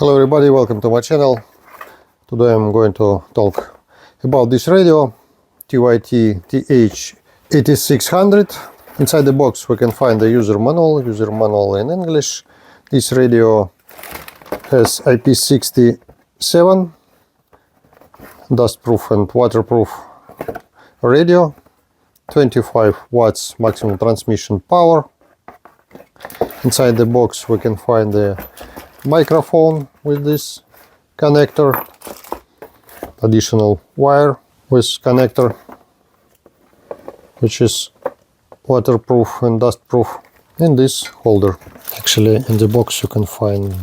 Hello everybody, welcome to my channel. Today I'm going to talk about this radio TYT TH8600. Inside the box we can find the user manual in English. This radio has IP67 dustproof and waterproof radio, 25 watts maximum transmission power. Inside the box we can find the microphone with this connector, additional wire with connector, which is waterproof and dustproof, and this holder. Actually in the box you can find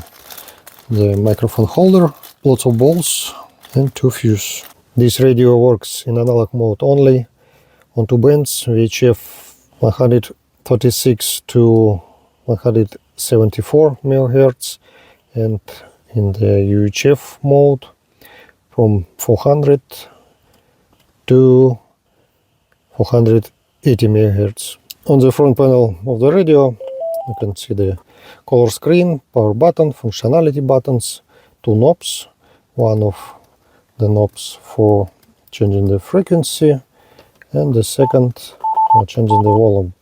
the microphone holder, lots of balls and two fuses. This radio works in analog mode only on two bands, VHF 136 to 174 MHz, and in the UHF mode from 400 to 480 MHz. On the front panel of the radio you can see the color screen, power button, functionality buttons, two knobs, one of the knobs for changing the frequency and the second for changing the volume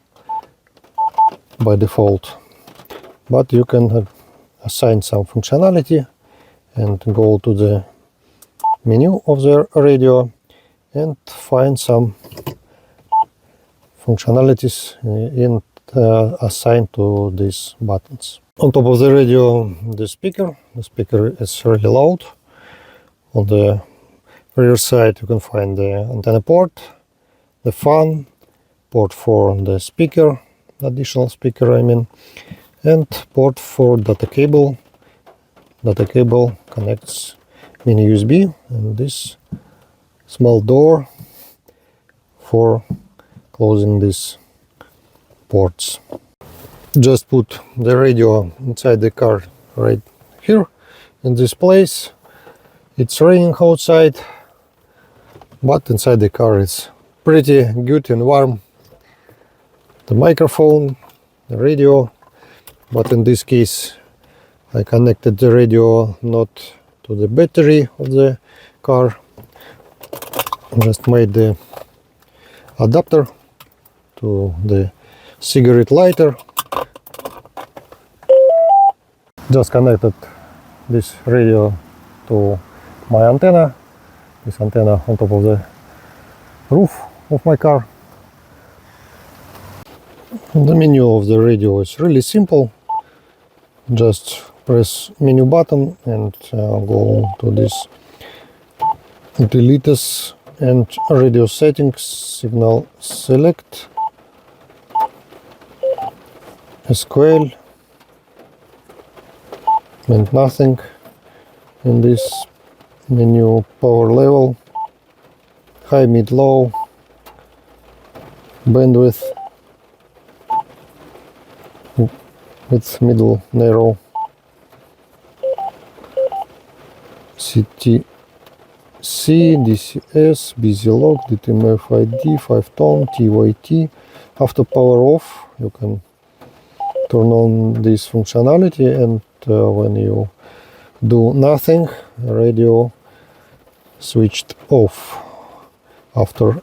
by default. But you can assign some functionality and go to the menu of the radio and find some functionalities assigned to these buttons. On top of the radio, the speaker is really loud. On the rear side you can find the antenna port, the fan port for the speaker, additional speaker I mean, and port for data cable. Data cable connects mini USB and this small door for closing these ports. Just put the radio inside the car right here in this place. It's raining outside, but inside the car it's pretty good and warm. The microphone, the radio, but in this case I connected the radio not to the battery of the car, just made the adapter to the cigarette lighter. Just connected this radio to my antenna, this antenna on top of the roof of my car. The menu of the radio is really simple. Just press menu button and go to this utilities and radio settings, signal select, SQL, and nothing in this menu. Power level, high, mid, low, bandwidth, with middle narrow, CTC, DCS, busy log, DTMF ID, 5-tone, TYT. After power off you can turn on this functionality, and when you do nothing, radio switched off after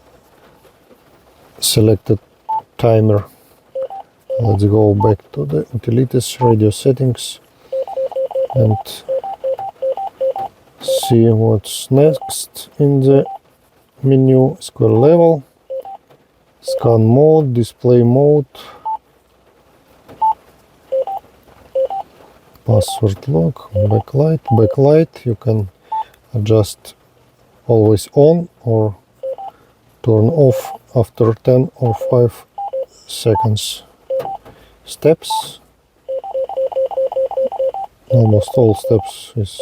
selected timer. Let's go back to the utilities, radio settings, and see what's next in the menu. Square level, scan mode, display mode, password lock, backlight. You can adjust always on or turn off after 10 or 5 seconds. Steps, almost all steps is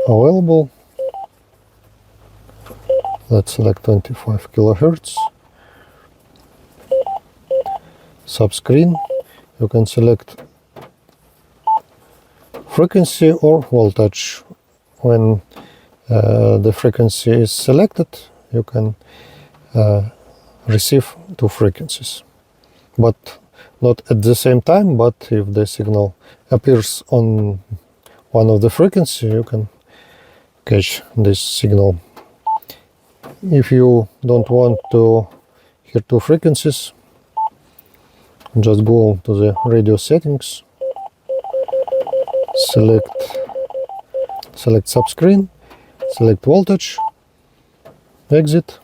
available. Let's select 25 kHz. Subscreen, you can select frequency or voltage. When the frequency is selected, you can receive two frequencies, but not at the same time. But if the signal appears on one of the frequency, you can catch this signal. If you don't want to hear two frequencies, just go to the radio settings, select subscreen, select voltage, exit,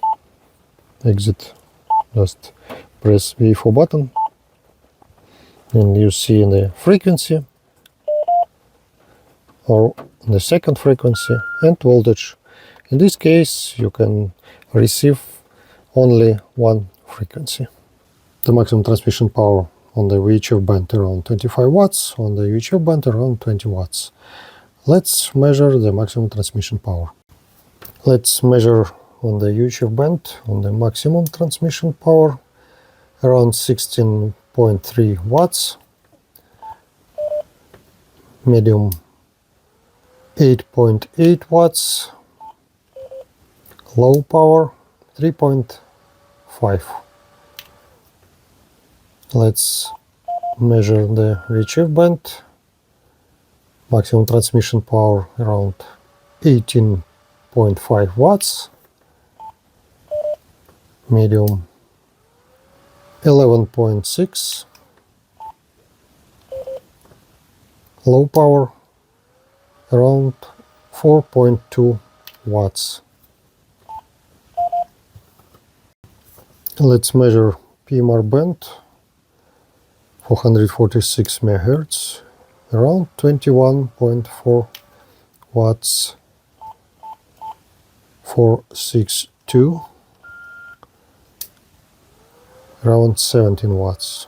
just press V4 button, and you see the frequency or the second frequency and voltage. In this case, you can receive only one frequency. The maximum transmission power on the VHF band around 25 watts, on the UHF band around 20 watts. Let's measure the maximum transmission power. Let's measure on the UHF band on the maximum transmission power around 16.3 watts, medium 8.8 watts, low power 3.5. Let's measure the VHF band, maximum transmission power around 18.5 watts, medium 11.6, low power around 4.2 watts. Let's measure PMR band, 446 MHz, around 21.4 watts, 462, around 17 watts.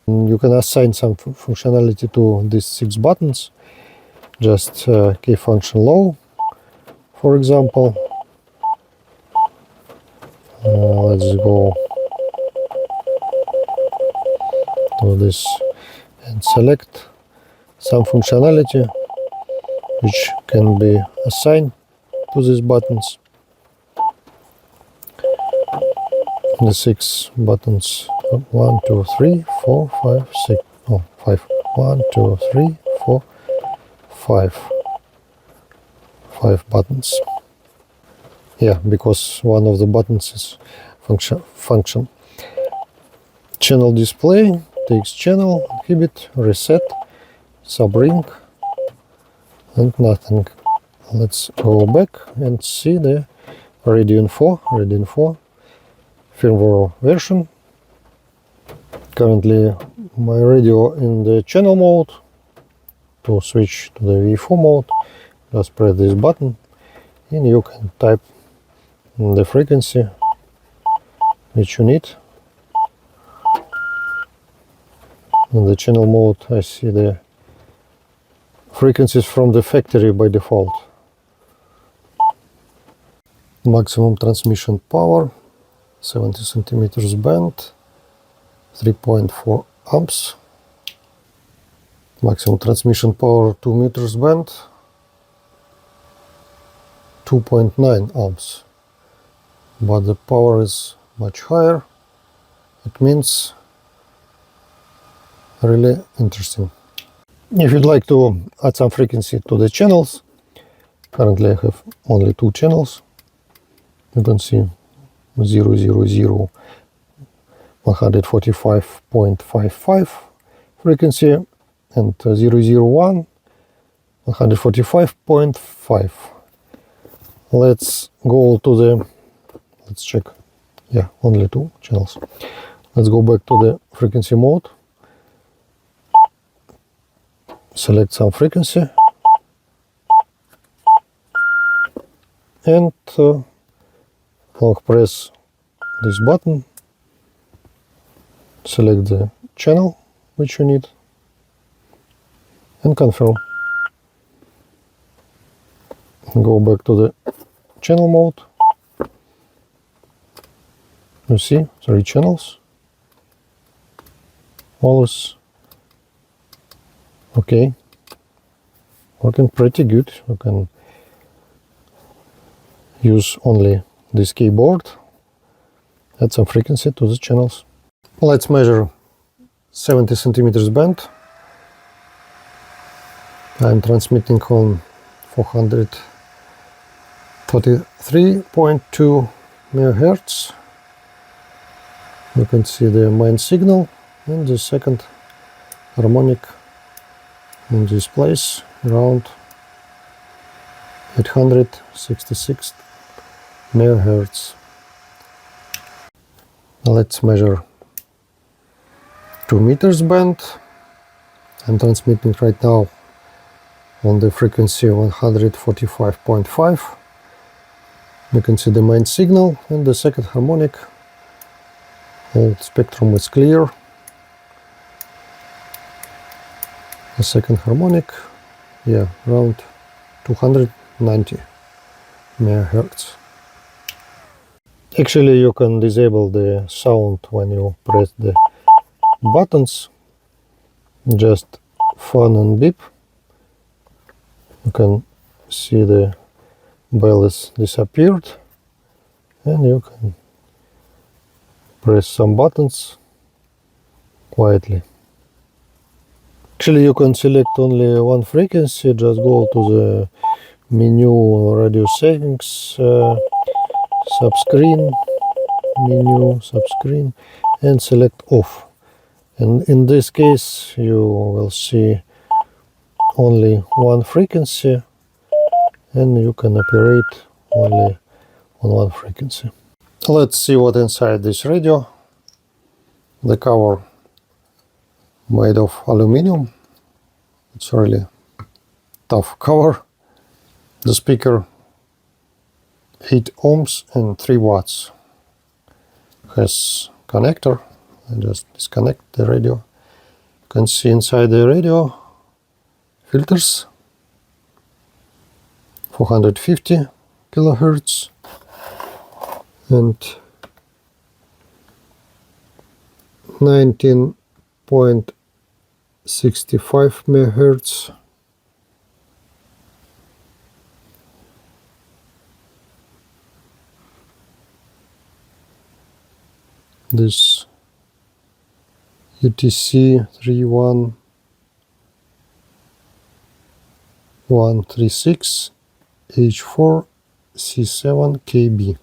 You can assign some functionality to these 6 buttons. Just key function low, for example. Let's go to this and select some functionality which can be assigned to these buttons. The 6 buttons, 1, 2, 3, 4, 5, 6, oh, 5, 1, 2, 3, 4, 5 buttons. Yeah, because one of the buttons is function. Channel display, TX channel, inhibit, reset, subring, and nothing. Let's go back and see the radio info firmware version. Currently my radio in the channel mode. To switch to the V4 mode, just press this button and you can type the frequency which you need. In the channel mode I see the frequencies from the factory by default. Maximum transmission power 70 centimeters band, 3.4 amps. Maximum transmission power 2 meters band, 2.9 amps. But the power is much higher. It means really interesting. If you'd like to add some frequency to the channels, currently I have only 2 channels. You can see 000 145.55 frequency and 001 145.5. Let's go to the, let's check, yeah, only 2 channels. Let's go back to the frequency mode, select some frequency, and long press this button, select the channel which you need, and confirm. Go back to the channel mode. You see 3 channels. All is okay. Working pretty good. You can use only this keyboard. Add some frequency to the channels. Let's measure 70 centimeters band I'm transmitting on 443.2 megahertz. You can see the main signal and the second harmonic in this place around 866 megahertz. Let's measure 2 meters band. I'm transmitting right now on the frequency 145.5. You can see the main signal and the second harmonic. All spectrum is clear. The second harmonic, yeah, around 290 megahertz. Actually, you can disable the sound when you press the buttons. Just fun and beep. You can see the bell is disappeared, and you can press some buttons quietly. Actually, you can select only one frequency. Just go to the menu radio settings, subscreen, menu, subscreen, and select off. And in this case, you will see only one frequency, and you can operate only on one frequency. Let's see what inside this radio. The cover made of aluminum. It's really tough cover. The speaker 8 ohms and 3 watts. Has connector. I just disconnect the radio. You can see inside the radio filters 450 kilohertz and 19.65 megahertz. This UTC 31136 H4 C7 KB.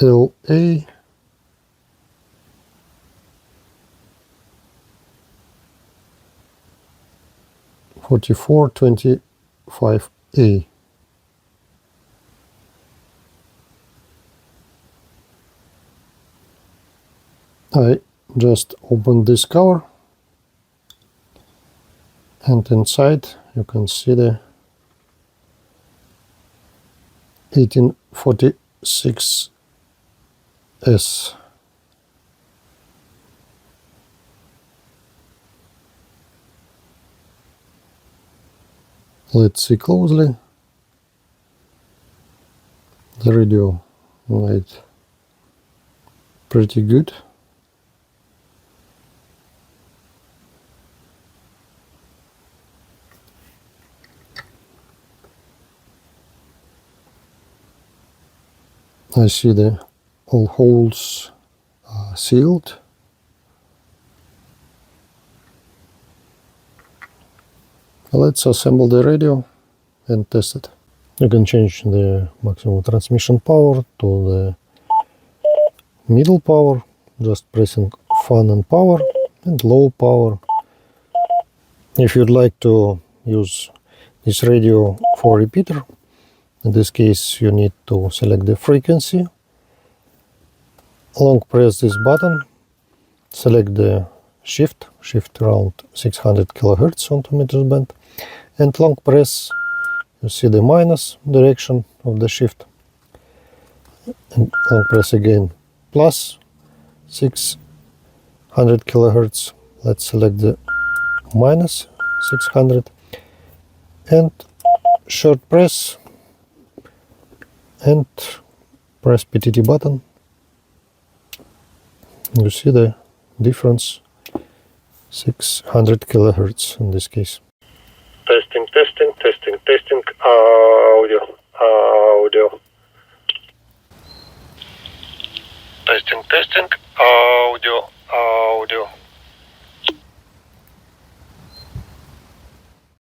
LA 4425A. I just opened this cover, and inside you can see the 1846S. Let's see closely. The radio light pretty good. I see the all holes sealed. Let's assemble the radio and test it. You can change the maximum transmission power to the middle power, just pressing fun and power, and low power. If you'd like to use this radio for repeater, in this case you need to select the frequency, long press this button, select the shift around 600 kilohertz on 2 meters band, and long press, you see the minus direction of the shift, and long press again plus 600 kilohertz. Let's select the minus 600 and short press and press PTT button. You see the difference, 600 kilohertz in this case. Testing, testing, testing, testing, audio. testing, testing.